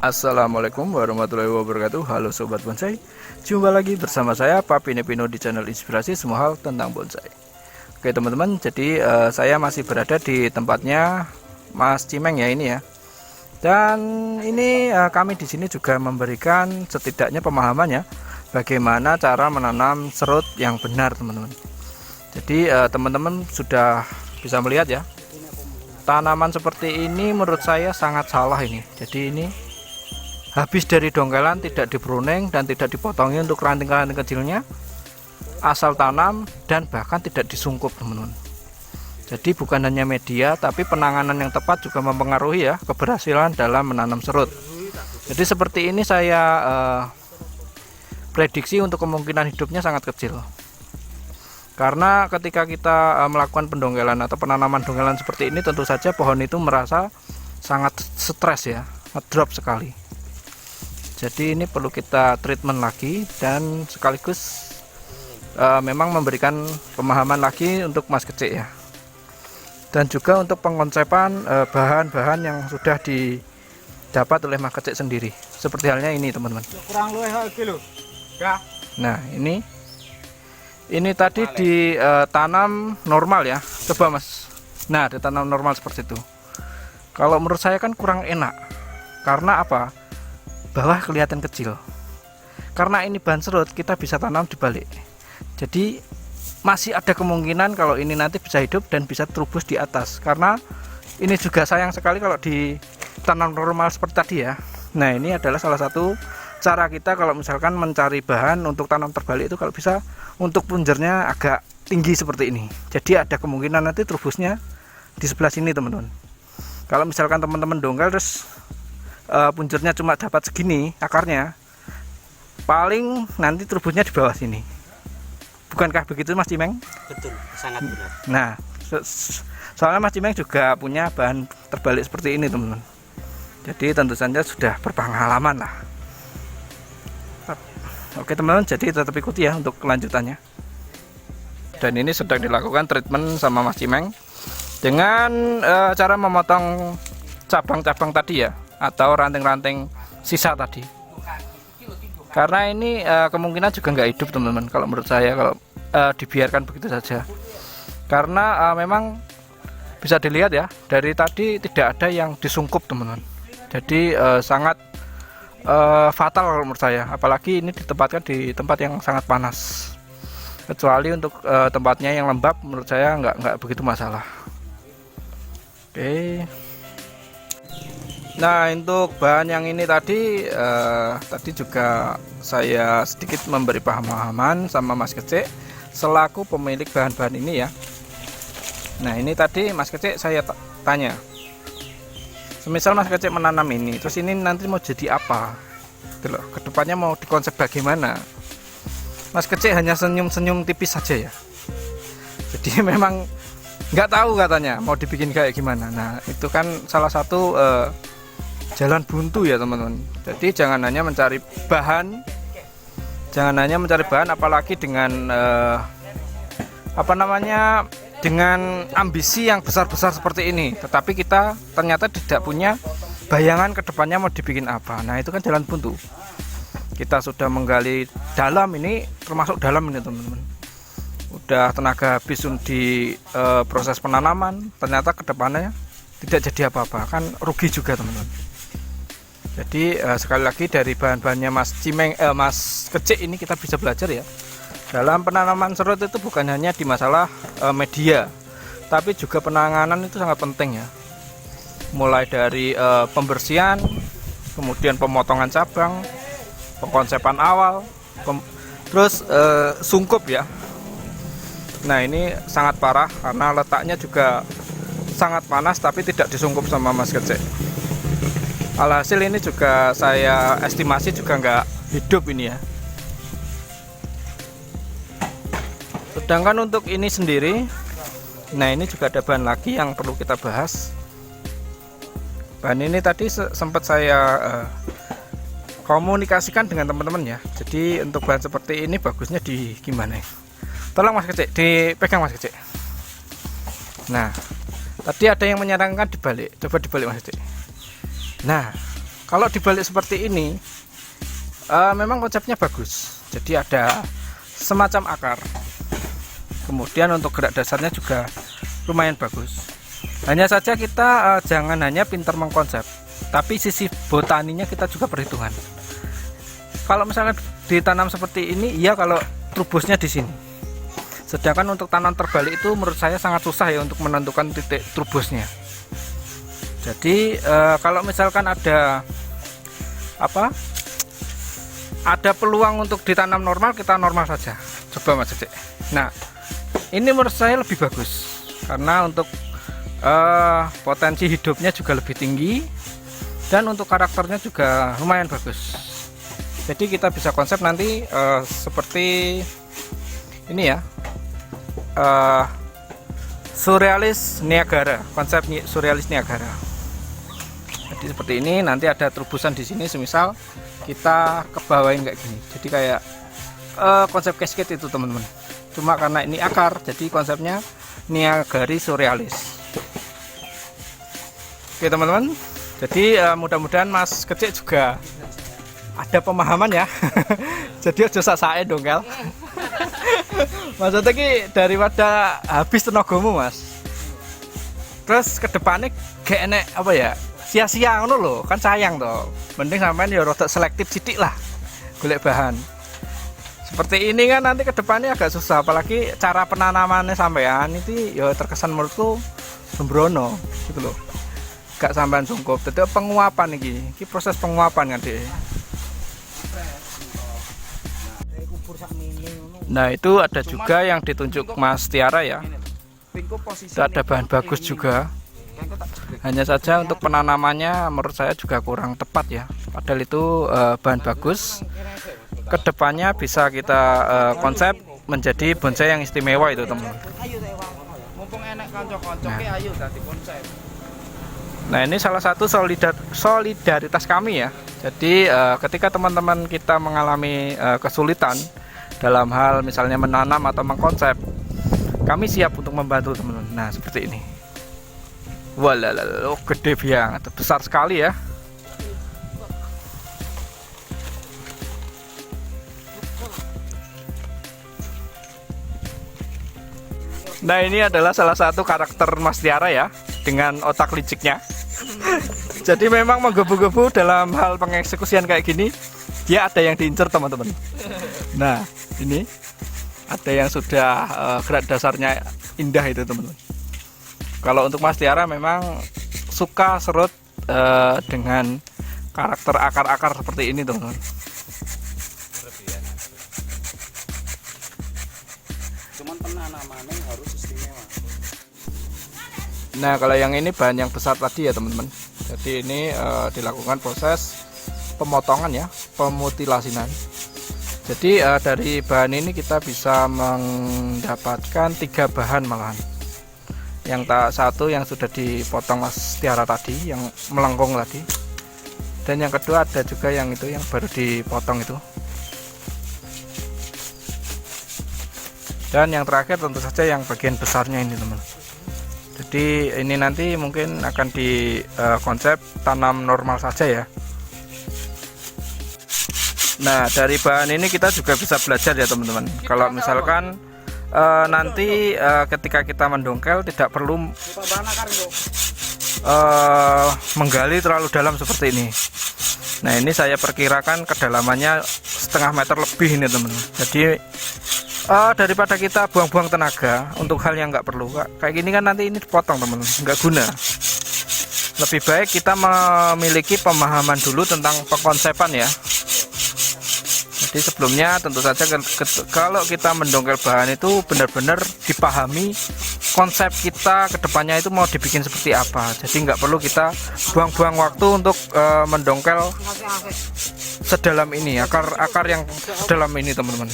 Assalamualaikum warahmatullahi wabarakatuh. Halo Sobat Bonsai, jumpa lagi bersama saya Pak Pino di channel Inspirasi Semua Hal Tentang Bonsai. Oke teman-teman, jadi saya masih berada di tempatnya Mas Cimeng ya ini ya. Dan ini kami di sini juga memberikan setidaknya pemahamannya bagaimana cara menanam serut yang benar teman-teman. Jadi teman-teman sudah bisa melihat ya, tanaman seperti ini menurut saya sangat salah ini. Jadi ini habis dari dongkelan, tidak dipruning dan tidak dipotongi untuk ranting-ranting kecilnya, asal tanam dan bahkan tidak disungkup teman-teman. Jadi bukan hanya media tapi penanganan yang tepat juga mempengaruhi ya keberhasilan dalam menanam serut. Jadi seperti ini saya prediksi untuk kemungkinan hidupnya sangat kecil, karena ketika kita melakukan pendongkelan atau penanaman dongkelan seperti ini, tentu saja pohon itu merasa sangat stres ya, ngedrop sekali. Jadi ini perlu kita treatment lagi dan sekaligus memang memberikan pemahaman lagi untuk Mas Kecik ya, dan juga untuk pengkonsepan bahan-bahan yang sudah didapat oleh Mas Kecik sendiri, seperti halnya ini teman-teman. Nah ini tadi ditanam normal ya, coba Mas. Nah ditanam normal seperti itu. Kalau menurut saya kan kurang enak, karena apa? Bawah kelihatan kecil. Karena ini bahan serut, kita bisa tanam di balik. Jadi masih ada kemungkinan kalau ini nanti bisa hidup dan bisa terubus di atas. Karena ini juga sayang sekali kalau ditanam normal seperti tadi ya. Nah ini adalah salah satu cara kita kalau misalkan mencari bahan untuk tanam terbalik itu, kalau bisa untuk punjernya agak tinggi seperti ini. Jadi ada kemungkinan nanti terubusnya di sebelah sini teman-teman. Kalau misalkan teman-teman dongkel terus punjernya cuma dapat segini akarnya, paling nanti terubusnya di bawah sini. Bukankah begitu Mas Cimeng? Betul, sangat benar. Nah soalnya Mas Cimeng juga punya bahan terbalik seperti ini teman-teman. Jadi tentu saja sudah berpengalaman lah. Oke teman-teman, jadi tetap ikuti ya untuk kelanjutannya. Dan ini sedang dilakukan treatment sama Mas Cimeng dengan cara memotong cabang-cabang tadi ya, atau ranting-ranting sisa tadi. Karena ini kemungkinan juga nggak hidup teman-teman kalau menurut saya, kalau dibiarkan begitu saja. Karena memang bisa dilihat ya, dari tadi tidak ada yang disungkup teman-teman. Jadi sangat fatal kalau menurut saya, apalagi ini ditempatkan di tempat yang sangat panas. Kecuali untuk tempatnya yang lembab, menurut saya nggak begitu masalah. Oke. Nah untuk bahan yang ini tadi juga saya sedikit memberi pemahaman sama Mas Kecik selaku pemilik bahan-bahan ini ya. Nah ini tadi Mas Kecik saya tanya, semisal Mas Kecik menanam ini, terus ini nanti mau jadi apa? Gitu loh, kedepannya mau dikonsep bagaimana? Mas Kecik hanya senyum-senyum tipis saja ya. Jadi memang nggak tahu katanya mau dibikin kayak gimana. Nah itu kan salah satu jalan buntu ya teman-teman. Jadi jangan hanya mencari bahan, apalagi dengan dengan ambisi yang besar-besar seperti ini, tetapi kita ternyata tidak punya bayangan kedepannya mau dibikin apa. Nah itu kan jalan buntu. Kita sudah menggali dalam ini, termasuk dalam ini teman-teman, udah tenaga habis di proses penanaman, ternyata kedepannya tidak jadi apa-apa, kan rugi juga teman-teman. Jadi sekali lagi dari bahan-bahannya Mas Cimeng, Mas Kecik ini kita bisa belajar ya, dalam penanaman serut itu bukan hanya di masalah media, tapi juga penanganan itu sangat penting ya. Mulai dari pembersihan, kemudian pemotongan cabang, pengkonsepan awal, terus sungkup ya. Nah ini sangat parah karena letaknya juga sangat panas tapi tidak disungkup sama Mas Kecik. Alhasil ini juga saya estimasi juga nggak hidup ini ya. Sedangkan untuk ini sendiri, nah ini juga ada bahan lagi yang perlu kita bahas. Bahan ini tadi sempat saya komunikasikan dengan teman-teman ya. Jadi untuk bahan seperti ini bagusnya di gimana ya? Tolong Mas Kecik, dipegang Mas Kecik. Nah tadi ada yang menyarankan dibalik, coba dibalik Mas Kecik. Nah kalau dibalik seperti ini memang konsepnya bagus. Jadi ada semacam akar, kemudian untuk gerak dasarnya juga lumayan bagus. Hanya saja kita jangan hanya pintar mengkonsep, tapi sisi botaninya kita juga perhitungan. Kalau misalnya ditanam seperti ini, iya kalau trubusnya di sini. Sedangkan untuk tanam terbalik itu menurut saya sangat susah ya untuk menentukan titik trubusnya. Jadi kalau misalkan ada peluang untuk ditanam normal, kita normal saja. Coba Mas Cecek. Nah, ini menurut saya lebih bagus karena untuk potensi hidupnya juga lebih tinggi dan untuk karakternya juga lumayan bagus. Jadi kita bisa konsep nanti seperti ini ya, surrealis Niagara, konsep surrealis Niagara. Jadi seperti ini, nanti ada terubusan di sini, semisal kita kebawain kayak gini. Jadi kayak konsep cascade itu teman-teman. Cuma karena ini akar, jadi konsepnya Niagari surrealis. Oke teman-teman. Jadi mudah-mudahan Mas Kecik juga ada pemahaman ya. Jadi aja sak-sake dong Kel. Maksudnya ki daripada habis tenagamu Mas. Terus kedepannya gak enek apa ya? Sia-sia ngono lho, kan sayang toh. Mending sampean ya rada selektif sithik lah golek bahan. Seperti ini kan nanti kedepannya agak susah, apalagi cara penanamannya sampean itu ya terkesan menurutku sembrono gitu loh. Gak sampean sungkup, tetep penguapan iki proses penguapan kan deh. Nah itu ada juga yang ditunjuk Mas Tiara ya. Itu ada bahan bagus juga. Hanya saja untuk penanamannya menurut saya juga kurang tepat ya. Padahal itu bahan bagus. Kedepannya bisa kita konsep menjadi bonsai yang istimewa itu teman. Nah ini salah satu solidaritas kami ya. Jadi ketika teman-teman kita mengalami kesulitan dalam hal misalnya menanam atau mengkonsep, kami siap untuk membantu teman-teman. Nah seperti ini. Walah, gede banget, besar sekali ya. Nah ini adalah salah satu karakter Mas Tiara ya, dengan otak liciknya. Jadi memang menggebu-gebu dalam hal pengeksekusian kayak gini, dia ada yang diincer teman-teman. Nah ini ada yang sudah gerak dasarnya indah itu teman-teman. Kalau untuk Mas Tiara memang suka serut dengan karakter akar-akar seperti ini teman-teman. Cuman penanamannya harus istimewa. Nah kalau yang ini bahan yang besar tadi ya teman-teman. Jadi ini dilakukan proses pemotongan ya, pemutilasinan. Jadi dari bahan ini kita bisa mendapatkan 3 bahan malahan. Yang satu yang sudah dipotong Mas Tiara tadi, yang melengkung tadi, dan yang kedua ada juga yang itu yang baru dipotong itu, dan yang terakhir tentu saja yang bagian besarnya ini teman. Jadi ini nanti mungkin akan di konsep tanam normal saja ya. Nah dari bahan ini kita juga bisa belajar ya teman-teman. Kalau misalkan nanti ketika kita mendongkel tidak perlu menggali terlalu dalam seperti ini. Nah ini saya perkirakan kedalamannya setengah meter lebih ini teman. Jadi daripada kita buang-buang tenaga untuk hal yang nggak perlu kayak gini kan, nanti ini dipotong teman, nggak guna. Lebih baik kita memiliki pemahaman dulu tentang pengkonsepan ya. Jadi sebelumnya tentu saja kalau kita mendongkel bahan itu benar-benar dipahami konsep kita kedepannya itu mau dibikin seperti apa. Jadi nggak perlu kita buang-buang waktu untuk mendongkel sedalam ini, akar yang sedalam ini teman-teman.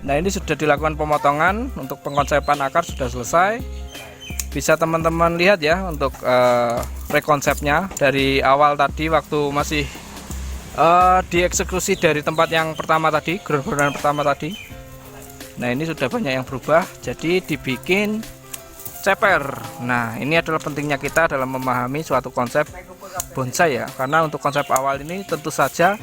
Nah ini sudah dilakukan pemotongan untuk pengkonsepan akar sudah selesai. Bisa teman-teman lihat ya untuk rekonsepnya dari awal tadi waktu masih dieksekusi dari tempat yang pertama tadi, ground pertama tadi. Nah ini sudah banyak yang berubah, jadi dibikin ceper. Nah, ini adalah pentingnya kita dalam memahami suatu konsep bonsai ya, karena untuk konsep awal ini tentu saja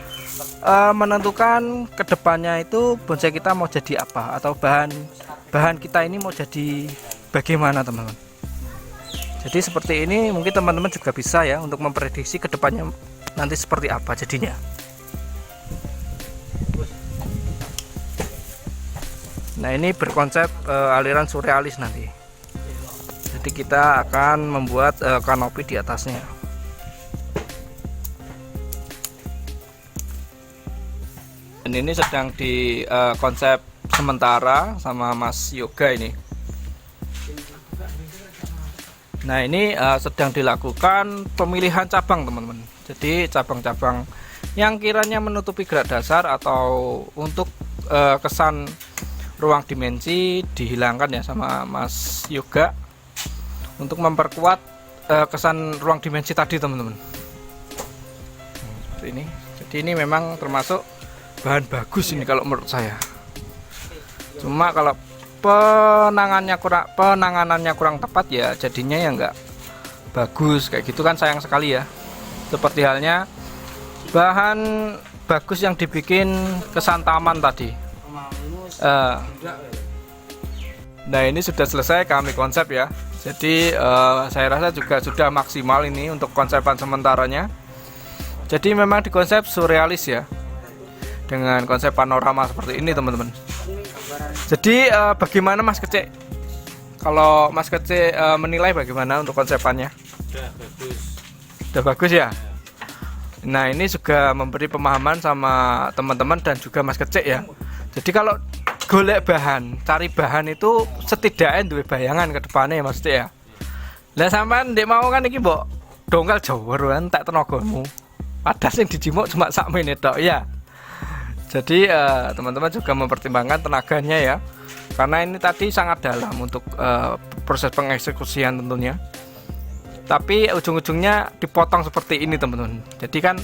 menentukan kedepannya itu bonsai kita mau jadi apa, atau bahan kita ini mau jadi bagaimana teman-teman. Jadi seperti ini mungkin teman-teman juga bisa ya untuk memprediksi kedepannya nanti seperti apa jadinya. Nah, ini berkonsep aliran surrealis nanti. Jadi kita akan membuat kanopi di atasnya. Dan ini sedang di konsep sementara sama Mas Yoga ini. Nah, ini sedang dilakukan pemilihan cabang teman-teman. Jadi cabang-cabang yang kiranya menutupi gerak dasar atau untuk kesan ruang dimensi dihilangkan ya sama Mas Yoga untuk memperkuat kesan ruang dimensi tadi teman-teman. Seperti ini. Jadi ini memang termasuk bahan bagus ini kalau menurut saya. Cuma kalau penanganannya kurang tepat ya jadinya ya enggak bagus kayak gitu kan, sayang sekali ya. Seperti halnya bahan bagus yang dibikin kesan taman tadi. Nah, ini sudah selesai kami konsep ya. Jadi saya rasa juga sudah maksimal ini untuk konsepan sementaranya. Jadi memang dikonsep surrealis ya, dengan konsep panorama seperti ini teman-teman. Jadi bagaimana Mas Kecik? Kalau Mas Kecik menilai bagaimana untuk konsepannya? Sudah bagus. Sudah bagus ya. Nah, ini juga memberi pemahaman sama teman-teman dan juga Mas Kecik ya. Jadi kalau golek bahan, cari bahan itu setidaknya duwe bayangan ke depannya ya Mas Kecik ya. Lah sampean ndek mau kan iki mbok dongkal jawur kan tak tenagamu. Padahal sing dijimuk cuma sak menit tok ya. Jadi teman-teman juga mempertimbangkan tenaganya ya, karena ini tadi sangat dalam untuk proses pengeksekusian tentunya. Tapi ujung-ujungnya dipotong seperti ini teman-teman. Jadi kan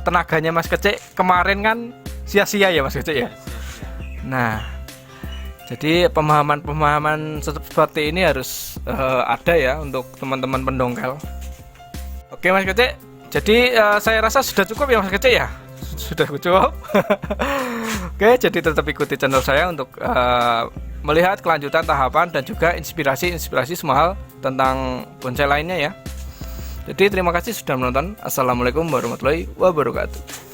tenaganya Mas Kecik kemarin kan sia-sia ya Mas Kecik ya. Nah, jadi pemahaman seperti ini harus ada ya untuk teman-teman pendongkel. Oke Mas Kecik, jadi saya rasa sudah cukup ya Mas Kecik ya. Sudah cukup. Oke, jadi tetap ikuti channel saya untuk melihat kelanjutan tahapan dan juga inspirasi semua hal tentang bonsai lainnya ya. Jadi terima kasih sudah menonton. Assalamualaikum warahmatullahi wabarakatuh.